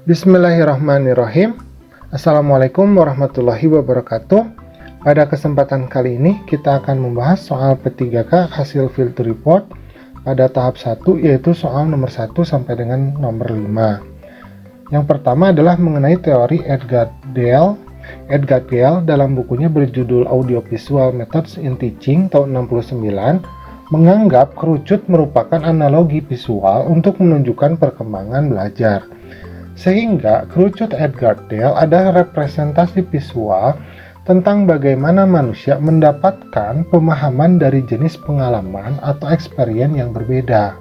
Bismillahirrahmanirrahim. Assalamualaikum warahmatullahi wabarakatuh. Pada kesempatan kali ini kita akan membahas soal P3K hasil field report pada tahap 1, yaitu soal nomor 1 sampai dengan nomor 5. Yang pertama adalah mengenai teori Edgar Dale. Edgar Dale dalam bukunya berjudul Audiovisual Methods in Teaching tahun 69 menganggap kerucut merupakan analogi visual untuk menunjukkan perkembangan belajar. Sehingga kerucut Edgar Dale adalah representasi visual tentang bagaimana manusia mendapatkan pemahaman dari jenis pengalaman atau experience yang berbeda.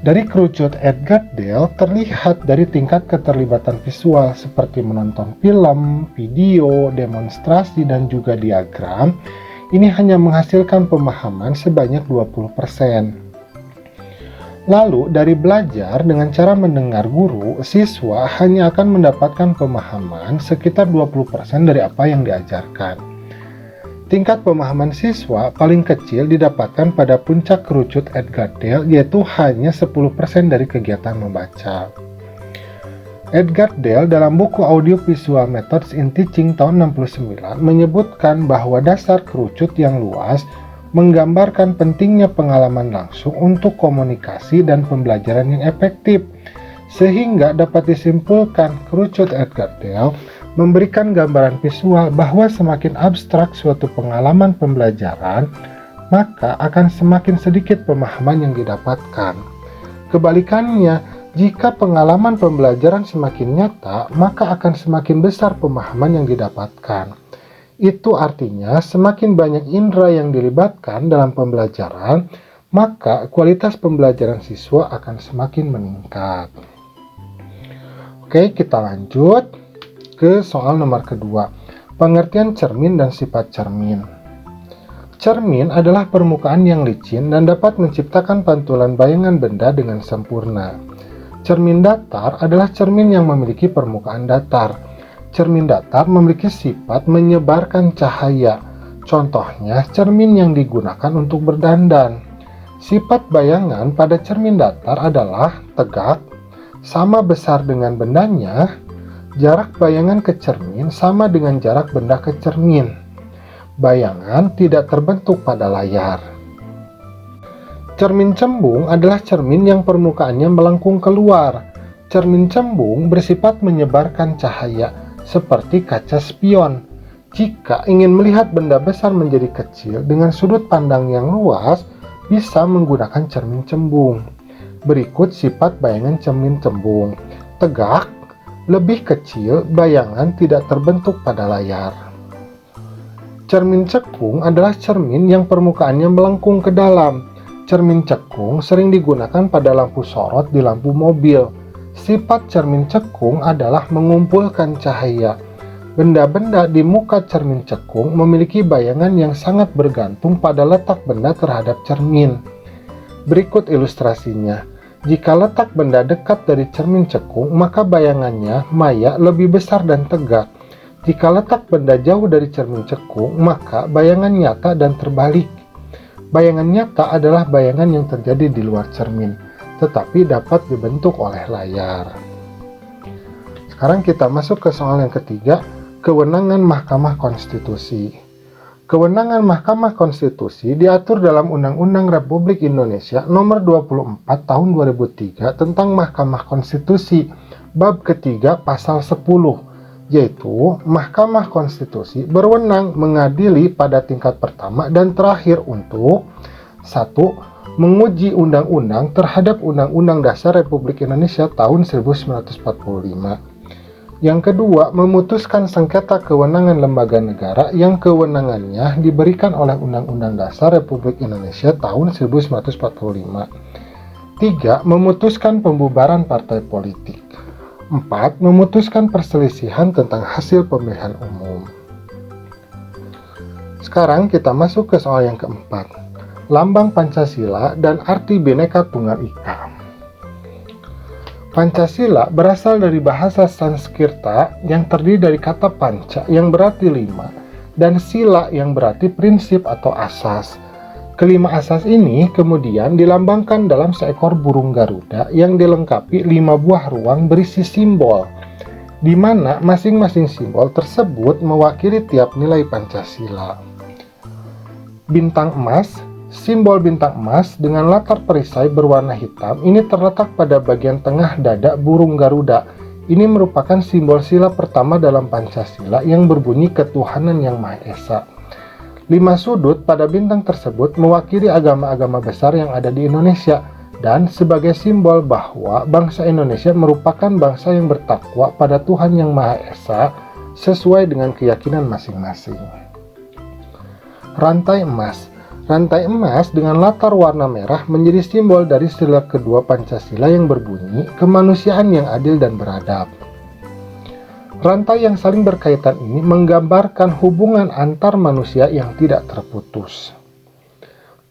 Dari kerucut Edgar Dale terlihat dari tingkat keterlibatan visual seperti menonton film, video, demonstrasi, dan juga diagram. Ini hanya menghasilkan pemahaman sebanyak 20%. Lalu dari belajar dengan cara mendengar guru, siswa hanya akan mendapatkan pemahaman sekitar 20% dari apa yang diajarkan. Tingkat pemahaman siswa paling kecil didapatkan pada puncak kerucut Edgar Dale, yaitu hanya 10% dari kegiatan membaca. Edgar Dale dalam buku Audiovisual Methods in Teaching tahun 69 menyebutkan bahwa dasar kerucut yang luas menggambarkan pentingnya pengalaman langsung untuk komunikasi dan pembelajaran yang efektif, sehingga dapat disimpulkan kerucut Edgar Dale memberikan gambaran visual bahwa semakin abstrak suatu pengalaman pembelajaran, maka akan semakin sedikit pemahaman yang didapatkan. Kebalikannya, jika pengalaman pembelajaran semakin nyata, maka akan semakin besar pemahaman yang didapatkan. Itu artinya semakin banyak indera yang dilibatkan dalam pembelajaran, maka kualitas pembelajaran siswa akan semakin meningkat. Oke, kita lanjut ke soal nomor kedua. Pengertian cermin dan sifat cermin. Cermin adalah permukaan yang licin dan dapat menciptakan pantulan bayangan benda dengan sempurna. Cermin datar adalah cermin yang memiliki permukaan datar. Cermin datar memiliki sifat menyebarkan cahaya. Contohnya, cermin yang digunakan untuk berdandan. Sifat bayangan pada cermin datar adalah tegak, sama besar dengan bendanya. Jarak bayangan ke cermin sama dengan jarak benda ke cermin. Bayangan tidak terbentuk pada layar. Cermin cembung adalah cermin yang permukaannya melengkung keluar. Cermin cembung bersifat menyebarkan cahaya, seperti kaca spion. Jika ingin melihat benda besar menjadi kecil dengan sudut pandang yang luas, bisa menggunakan cermin cembung. Berikut sifat bayangan cermin cembung. Tegak, lebih kecil, bayangan tidak terbentuk pada layar. Cermin cekung adalah cermin yang permukaannya melengkung ke dalam. Cermin cekung sering digunakan pada lampu sorot di lampu mobil. Sifat cermin cekung adalah mengumpulkan cahaya. Benda-benda di muka cermin cekung memiliki bayangan yang sangat bergantung pada letak benda terhadap cermin. Berikut ilustrasinya. Jika letak benda dekat dari cermin cekung, maka bayangannya, maya, lebih besar dan tegak. Jika letak benda jauh dari cermin cekung, maka bayangan nyata dan terbalik. Bayangan nyata adalah bayangan yang terjadi di luar cermin, tetapi dapat dibentuk oleh layar. Sekarang kita masuk ke soal yang ketiga, kewenangan Mahkamah Konstitusi. Kewenangan Mahkamah Konstitusi diatur dalam Undang-Undang Republik Indonesia Nomor 24 Tahun 2003 tentang Mahkamah Konstitusi, bab ketiga pasal 10, yaitu Mahkamah Konstitusi berwenang mengadili pada tingkat pertama dan terakhir untuk 1. Menguji undang-undang terhadap Undang-Undang Dasar Republik Indonesia tahun 1945. Yang kedua, memutuskan sengketa kewenangan lembaga negara yang kewenangannya diberikan oleh Undang-Undang Dasar Republik Indonesia tahun 1945. 3. Memutuskan pembubaran partai politik. 4. Memutuskan perselisihan tentang hasil pemilihan umum. Sekarang kita masuk ke soal yang keempat. Lambang Pancasila dan arti Bhinneka Tunggal Ika. Pancasila berasal dari bahasa Sanskerta yang terdiri dari kata panca yang berarti 5 dan sila yang berarti prinsip atau asas. Kelima asas ini kemudian dilambangkan dalam seekor burung Garuda yang dilengkapi 5 buah ruang berisi simbol, di mana masing-masing simbol tersebut mewakili tiap nilai Pancasila. Bintang emas, simbol bintang emas dengan latar perisai berwarna hitam ini terletak pada bagian tengah dada burung Garuda. Ini merupakan simbol sila pertama dalam Pancasila yang berbunyi ketuhanan yang Maha Esa. 5 sudut pada bintang tersebut mewakili agama-agama besar yang ada di Indonesia dan sebagai simbol bahwa bangsa Indonesia merupakan bangsa yang bertakwa pada Tuhan yang Maha Esa sesuai dengan keyakinan masing-masing. Rantai emas. Rantai emas dengan latar warna merah menjadi simbol dari sila kedua Pancasila yang berbunyi kemanusiaan yang adil dan beradab. Rantai yang saling berkaitan ini menggambarkan hubungan antar manusia yang tidak terputus.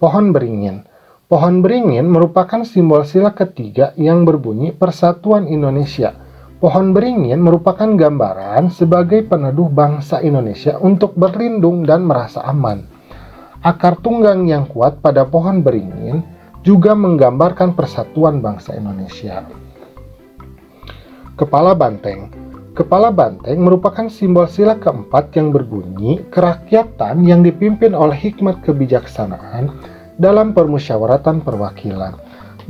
Pohon beringin. Pohon beringin merupakan simbol sila ketiga yang berbunyi Persatuan Indonesia. Pohon beringin merupakan gambaran sebagai peneduh bangsa Indonesia untuk berlindung dan merasa aman. Akar tunggang yang kuat pada pohon beringin juga menggambarkan persatuan bangsa Indonesia. Kepala banteng. Kepala banteng merupakan simbol sila keempat yang berbunyi kerakyatan yang dipimpin oleh hikmat kebijaksanaan dalam permusyawaratan perwakilan.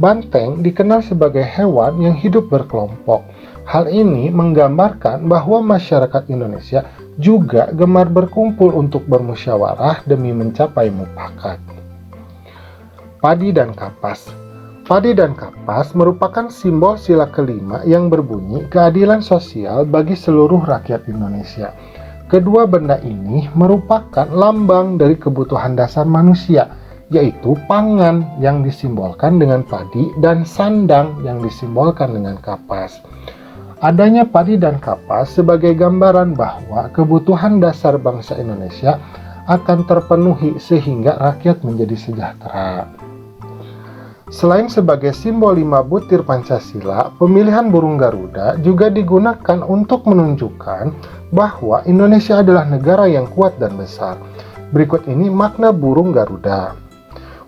Banteng dikenal sebagai hewan yang hidup berkelompok. Hal ini menggambarkan bahwa masyarakat Indonesia juga gemar berkumpul untuk bermusyawarah demi mencapai mufakat. Padi dan kapas. Padi dan kapas merupakan simbol sila kelima yang berbunyi keadilan sosial bagi seluruh rakyat Indonesia. Kedua benda ini merupakan lambang dari kebutuhan dasar manusia, yaitu pangan yang disimbolkan dengan padi dan sandang yang disimbolkan dengan kapas. Adanya padi dan kapas sebagai gambaran bahwa kebutuhan dasar bangsa Indonesia akan terpenuhi sehingga rakyat menjadi sejahtera. Selain sebagai simbol 5 butir Pancasila, pemilihan burung Garuda juga digunakan untuk menunjukkan bahwa Indonesia adalah negara yang kuat dan besar. Berikut ini makna burung Garuda.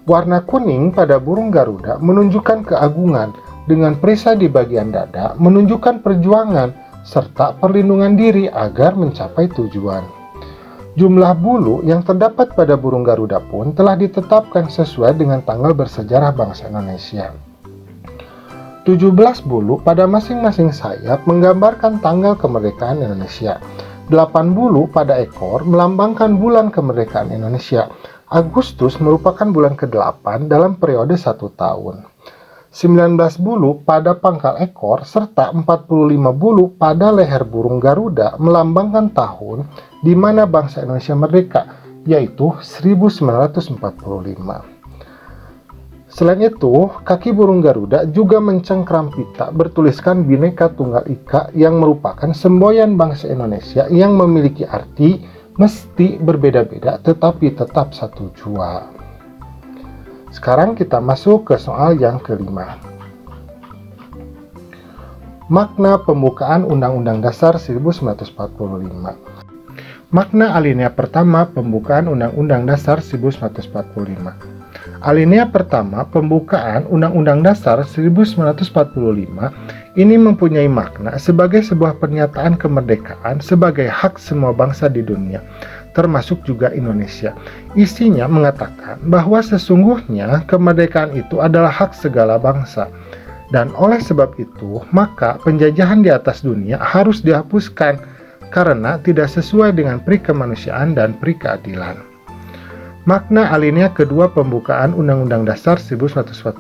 Warna kuning pada burung Garuda menunjukkan keagungan, dengan perisai di bagian dada menunjukkan perjuangan serta perlindungan diri agar mencapai tujuan. Jumlah bulu yang terdapat pada burung Garuda pun telah ditetapkan sesuai dengan tanggal bersejarah bangsa Indonesia. 17 bulu pada masing-masing sayap menggambarkan tanggal kemerdekaan Indonesia. 8 bulu pada ekor melambangkan bulan kemerdekaan Indonesia. Agustus merupakan bulan ke-8 dalam periode 1 tahun. 19 bulu pada pangkal ekor serta 45 bulu pada leher burung Garuda melambangkan tahun di mana bangsa Indonesia merdeka, yaitu 1945. Selain itu, kaki burung Garuda juga mencengkram pita bertuliskan Bhinneka Tunggal Ika yang merupakan semboyan bangsa Indonesia yang memiliki arti mesti berbeda-beda tetapi tetap satu jua. Sekarang kita masuk ke soal yang kelima. Makna pembukaan Undang-Undang Dasar 1945. Makna alinea pertama pembukaan Undang-Undang Dasar 1945. Alinea pertama pembukaan Undang-Undang Dasar 1945 ini mempunyai makna sebagai sebuah pernyataan kemerdekaan sebagai hak semua bangsa di dunia, termasuk juga Indonesia. Isinya mengatakan bahwa sesungguhnya kemerdekaan itu adalah hak segala bangsa, dan oleh sebab itu maka penjajahan di atas dunia harus dihapuskan karena tidak sesuai dengan pri kemanusiaan dan pri keadilan. Makna alinea kedua pembukaan Undang-Undang Dasar 1945.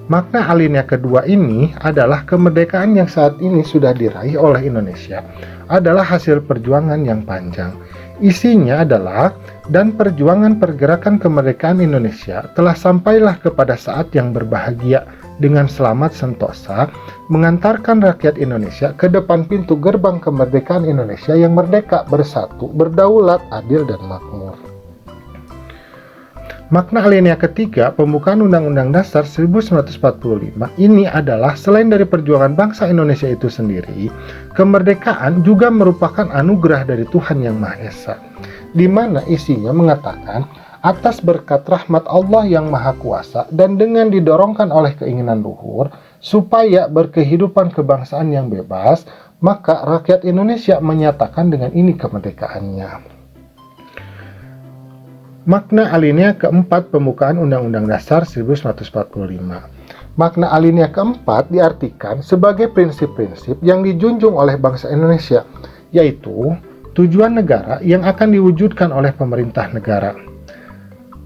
Makna alinea kedua ini adalah kemerdekaan yang saat ini sudah diraih oleh Indonesia adalah hasil perjuangan yang panjang. Isinya adalah, dan perjuangan pergerakan kemerdekaan Indonesia telah sampailah kepada saat yang berbahagia dengan selamat sentosa, mengantarkan rakyat Indonesia ke depan pintu gerbang kemerdekaan Indonesia yang merdeka, bersatu, berdaulat, adil, dan makmur. Makna alinea ketiga pembukaan Undang-Undang Dasar 1945 ini adalah selain dari perjuangan bangsa Indonesia itu sendiri, kemerdekaan juga merupakan anugerah dari Tuhan Yang Maha Esa, di mana isinya mengatakan atas berkat rahmat Allah yang Maha Kuasa dan dengan didorongkan oleh keinginan luhur supaya berkehidupan kebangsaan yang bebas, maka rakyat Indonesia menyatakan dengan ini kemerdekaannya. Makna alinea keempat pembukaan Undang-Undang Dasar 1945. Makna alinea keempat diartikan sebagai prinsip-prinsip yang dijunjung oleh bangsa Indonesia, yaitu tujuan negara yang akan diwujudkan oleh pemerintah negara.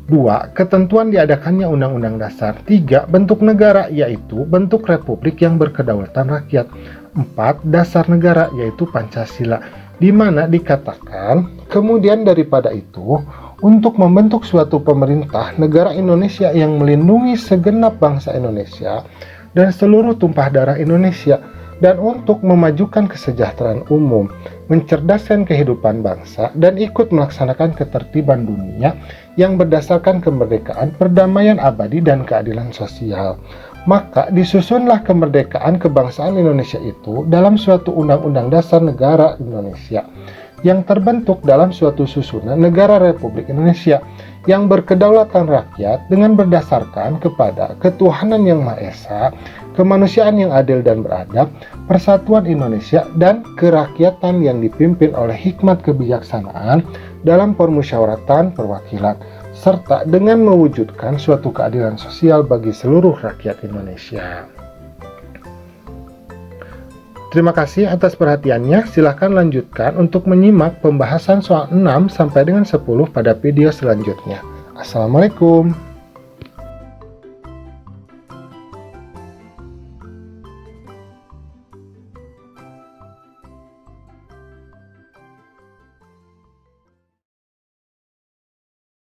2. Ketentuan diadakannya Undang-Undang Dasar. 3. Bentuk negara, yaitu bentuk republik yang berkedaulatan rakyat. 4. Dasar negara, yaitu Pancasila, di mana dikatakan, kemudian daripada itu, untuk membentuk suatu pemerintah negara Indonesia yang melindungi segenap bangsa Indonesia dan seluruh tumpah darah Indonesia, dan untuk memajukan kesejahteraan umum, mencerdaskan kehidupan bangsa, dan ikut melaksanakan ketertiban dunia yang berdasarkan kemerdekaan, perdamaian abadi, dan keadilan sosial. Maka disusunlah kemerdekaan kebangsaan Indonesia itu dalam suatu Undang-Undang Dasar Negara Indonesia yang terbentuk dalam suatu susunan Negara Republik Indonesia yang berkedaulatan rakyat dengan berdasarkan kepada ketuhanan yang Maha Esa, kemanusiaan yang adil dan beradab, persatuan Indonesia, dan kerakyatan yang dipimpin oleh hikmat kebijaksanaan dalam permusyawaratan perwakilan, serta dengan mewujudkan suatu keadilan sosial bagi seluruh rakyat Indonesia. Terima kasih atas perhatiannya. Silahkan lanjutkan untuk menyimak pembahasan soal 6 sampai dengan 10 pada video selanjutnya. Assalamualaikum.